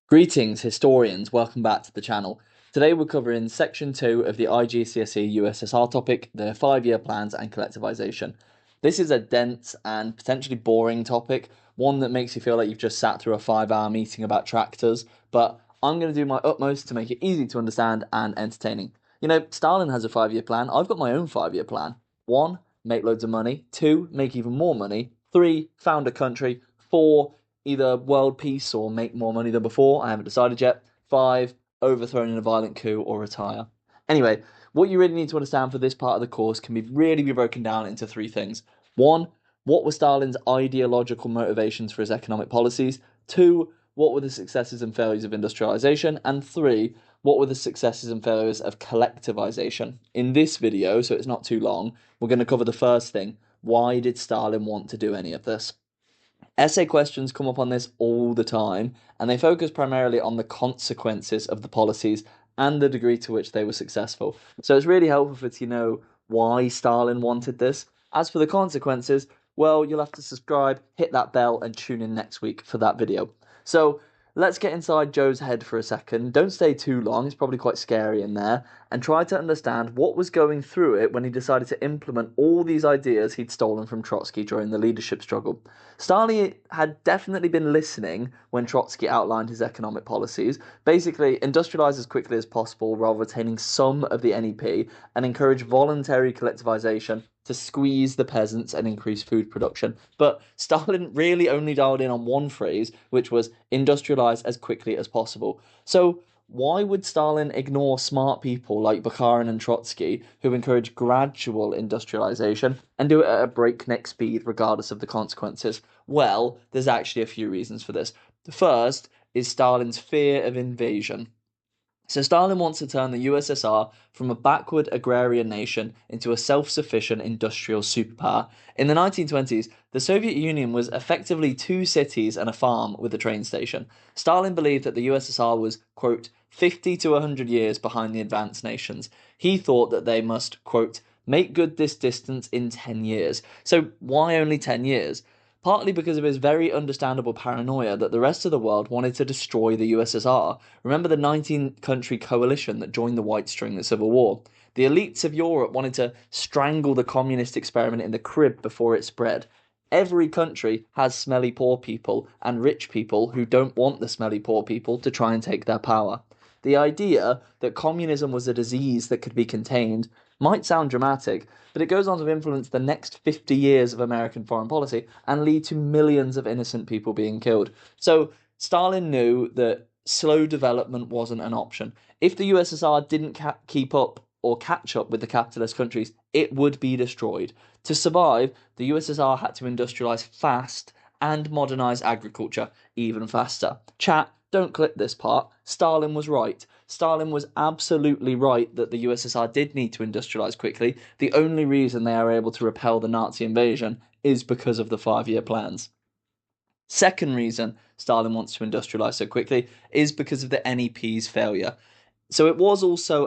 Greetings, historians. Welcome back to the channel. Today we're covering section 2 of the IGCSE USSR topic, the 5-year plans and collectivization. This is a dense and potentially boring topic, one that makes you feel like you've just sat through a 5-hour meeting about tractors, but I'm going to do my utmost to make it easy to understand and entertaining. You know, Stalin has a 5-year plan. I've got my own 5-year plan. 1, make loads of money. 2, make even more money. 3, found a country. 4, either world peace or make more money than before. I haven't decided yet. 5, overthrown in a violent coup or retire. Anyway, what you really need to understand for this part of the course can really be broken down into 3 things. 1, what were Stalin's ideological motivations for his economic policies? 2, what were the successes and failures of industrialization? And 3, what were the successes and failures of collectivization? In this video, so it's not too long, we're going to cover the first thing. Why did Stalin want to do any of this? Essay questions come up on this all the time, and they focus primarily on the consequences of the policies and the degree to which they were successful. So it's really helpful to know why Stalin wanted this. As for the consequences, well, you'll have to subscribe, hit that bell, and tune in next week for that video. So let's get inside Joe's head for a second. Don't stay too long, it's probably quite scary in there, and try to understand what was going through it when he decided to implement all these ideas he'd stolen from Trotsky during the leadership struggle. Stalin had definitely been listening when Trotsky outlined his economic policies. Basically, industrialise as quickly as possible while retaining some of the NEP and encourage voluntary collectivization to squeeze the peasants and increase food production. But Stalin really only dialed in on one phrase, which was industrialise as quickly as possible. So why would Stalin ignore smart people like Bukharin and Trotsky, who encourage gradual industrialization and do it at a breakneck speed regardless of the consequences? Well, there's actually a few reasons for this. The first is Stalin's fear of invasion. So Stalin wants to turn the USSR from a backward agrarian nation into a self-sufficient industrial superpower. In the 1920s, the Soviet Union was effectively 2 cities and a farm with a train station. Stalin believed that the USSR was, quote, 50 to 100 years behind the advanced nations. He thought that they must, quote, make good this distance in 10 years. So why only 10 years? Partly because of his very understandable paranoia that the rest of the world wanted to destroy the USSR. Remember the 19-country coalition that joined the Whites during the Civil War? The elites of Europe wanted to strangle the communist experiment in the crib before it spread. Every country has smelly poor people and rich people who don't want the smelly poor people to try and take their power. The idea that communism was a disease that could be contained might sound dramatic, but it goes on to influence the next 50 years of American foreign policy and lead to millions of innocent people being killed. So Stalin knew that slow development wasn't an option. If the USSR didn't keep up or catch up with the capitalist countries, it would be destroyed. To survive, the USSR had to industrialize fast and modernize agriculture even faster. Chat, don't clip this part. Stalin was right. Stalin was absolutely right that the USSR did need to industrialize quickly. The only reason they are able to repel the Nazi invasion is because of the 5-year plans. Second reason Stalin wants to industrialize so quickly is because of the NEP's failure. So it was also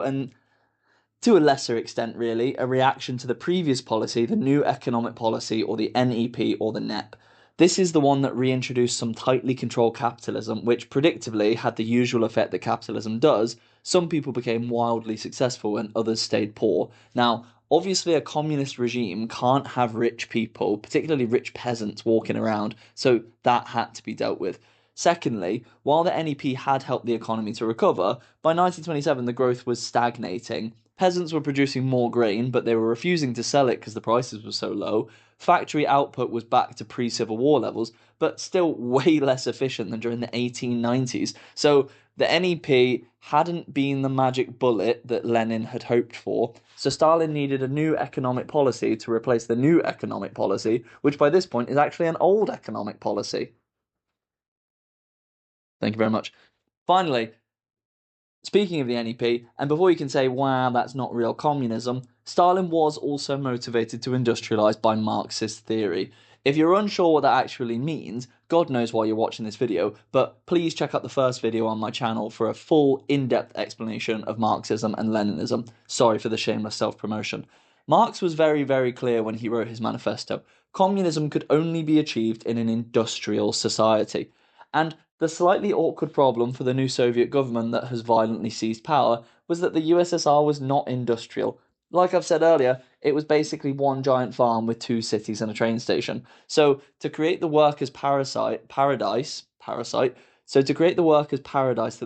to a lesser extent really, a reaction to the previous policy, the New Economic Policy, or the NEP, or the NEP. This is the one that reintroduced some tightly controlled capitalism, which predictably had the usual effect that capitalism does. Some people became wildly successful and others stayed poor. Now, obviously a communist regime can't have rich people, particularly rich peasants, walking around, so that had to be dealt with. Secondly, while the NEP had helped the economy to recover, by 1927 the growth was stagnating. Peasants were producing more grain, but they were refusing to sell it because the prices were so low. Factory output was back to pre-Civil War levels, but still way less efficient than during the 1890s. So the NEP hadn't been the magic bullet that Lenin had hoped for, so Stalin needed a new economic policy to replace the new economic policy, which by this point is actually an old economic policy. Thank you very much. Finally, speaking of the NEP, and before you can say, wow, that's not real communism, Stalin was also motivated to industrialise by Marxist theory. If you're unsure what that actually means, God knows why you're watching this video, but please check out the first video on my channel for a full, in-depth explanation of Marxism and Leninism. Sorry for the shameless self-promotion. Marx was very, very clear when he wrote his manifesto. Communism could only be achieved in an industrial society. And The slightly awkward problem for the new Soviet government that has violently seized power was that the USSR was not industrial. Like I've said earlier, it was basically one giant farm with two cities and a train station. So to create the workers' paradise that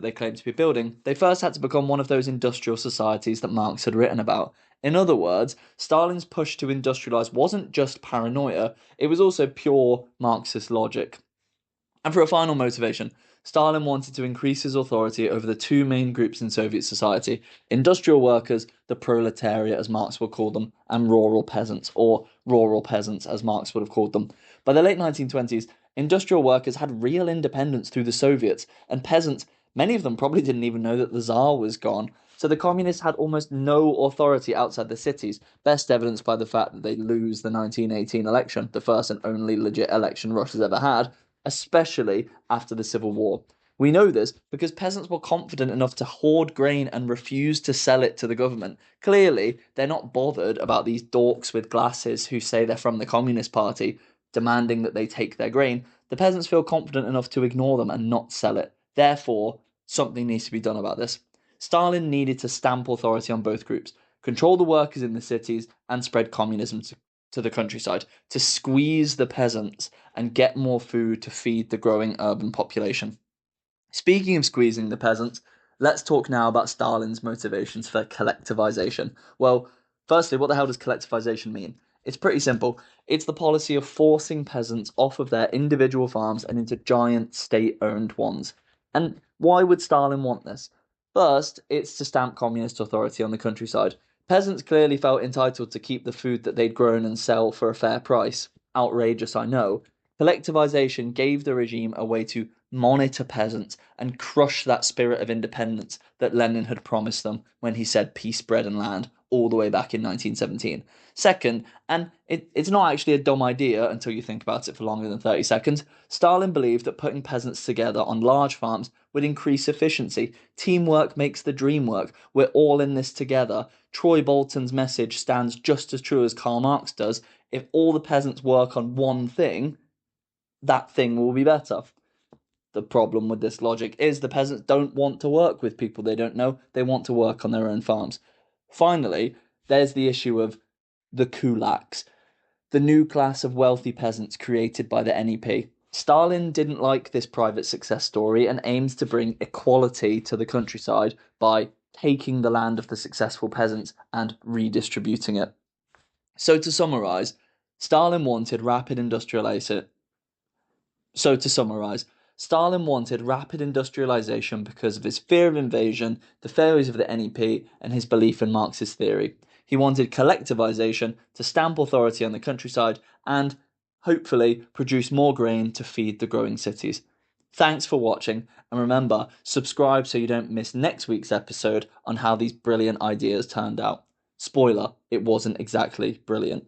they claimed to be building, they first had to become one of those industrial societies that Marx had written about. In other words, Stalin's push to industrialize wasn't just paranoia, it was also pure Marxist logic. And for a final motivation, Stalin wanted to increase his authority over the two main groups in Soviet society: industrial workers, the proletariat as Marx would call them, and rural peasants, or rural peasants as Marx would have called them. By the late 1920s, industrial workers had real independence through the Soviets, and peasants, many of them probably didn't even know that the Tsar was gone. So the communists had almost no authority outside the cities, best evidenced by the fact that they lose the 1918 election, the first and only legit election Russia's ever had, especially after the Civil War. We know this because peasants were confident enough to hoard grain and refuse to sell it to the government. Clearly, they're not bothered about these dorks with glasses who say they're from the Communist Party, demanding that they take their grain. The peasants feel confident enough to ignore them and not sell it. Therefore, something needs to be done about this. Stalin needed to stamp authority on both groups, control the workers in the cities, and spread communism to the countryside, to squeeze the peasants and get more food to feed the growing urban population. Speaking of squeezing the peasants, let's talk now about Stalin's motivations for collectivization. Well, firstly, what the hell does collectivization mean? It's pretty simple. It's the policy of forcing peasants off of their individual farms and into giant state-owned ones. And why would Stalin want this? First, it's to stamp communist authority on the countryside. Peasants clearly felt entitled to keep the food that they'd grown and sell for a fair price. Outrageous, I know. Collectivization gave the regime a way to monitor peasants and crush that spirit of independence that Lenin had promised them when he said peace, bread and land all the way back in 1917. Second, and it's not actually a dumb idea until you think about it for longer than 30 seconds, Stalin believed that putting peasants together on large farms would increase efficiency. Teamwork makes the dream work. We're all in this together. Troy Bolton's message stands just as true as Karl Marx does. If all the peasants work on one thing, that thing will be better. The problem with this logic is the peasants don't want to work with people they don't know. They want to work on their own farms. Finally, there's the issue of the kulaks, the new class of wealthy peasants created by the NEP. Stalin didn't like this private success story and aims to bring equality to the countryside by taking the land of the successful peasants and redistributing it. So to summarize, Stalin wanted rapid industrialization. Stalin wanted rapid industrialization because of his fear of invasion, the failures of the NEP, and his belief in Marxist theory. He wanted collectivization to stamp authority on the countryside and, hopefully, produce more grain to feed the growing cities. Thanks for watching, and remember, subscribe so you don't miss next week's episode on how these brilliant ideas turned out. Spoiler, it wasn't exactly brilliant.